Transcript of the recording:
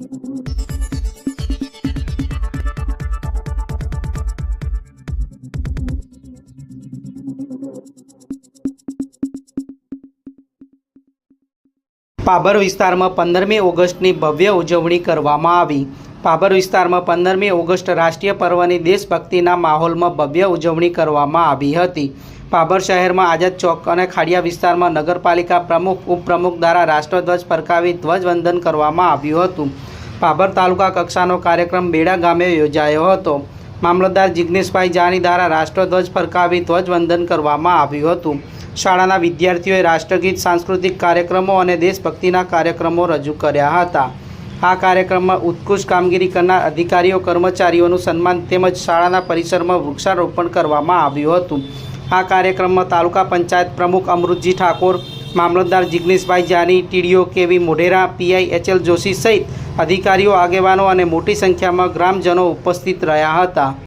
પાબર વિસ્તારમાં 15મી ઓગસ્ટની ભવ્ય ઉજવણી કરવામાં આવી। પાબર વિસ્તારમાં 15મી ઓગસ્ટ રાષ્ટ્રીય પર્વની દેશભક્તિના માહોલમાં ભવ્ય ઉજવણી કરવામાં આવી હતી। પાબર શહેરમાં આઝાદ ચોક અને ખાડિયા વિસ્તારમાં નગરપાલિકા પ્રમુખ ઉપપ્રમુખ દ્વારા રાષ્ટ્રધ્વજ ફરકાવી ધ્વજવંદન કરવામાં આવ્યું હતું। પાબર તાલુકા કક્ષાનો કાર્યક્રમ બેડા ગામે યોજાયો હતો। મામલતદાર જિગ્નેશભાઈ જાની દ્વારા રાષ્ટ્રધ્વજ ફરકાવી ધ્વજવંદન કરવામાં આવ્યું હતું। શાળાના વિદ્યાર્થીઓએ રાષ્ટ્રગીત, સાંસ્કૃતિક કાર્યક્રમો અને દેશભક્તિના કાર્યક્રમો રજૂ કર્યા હતા। આ કાર્યક્રમમાં ઉત્કૃષ્ટ કામગીરી કરનાર અધિકારીઓ કર્મચારીઓનું સન્માન તેમજ શાળાના પરિસરમાં વૃક્ષારોપણ કરવામાં આવ્યું હતું। આ કાર્યક્રમમાં તાલુકા પંચાયત પ્રમુખ અમૃતજી ઠાકોર, મામલતદાર જિગ્નેશભાઈ જાની, ટીડીઓ કેવી મોઢેરા, પીઆઈ એચએલ જોશી સહિત અધિકારીઓ, આગેવાનો અને મોટી સંખ્યામાં ગ્રામજનો ઉપસ્થિત રહ્યા હતા।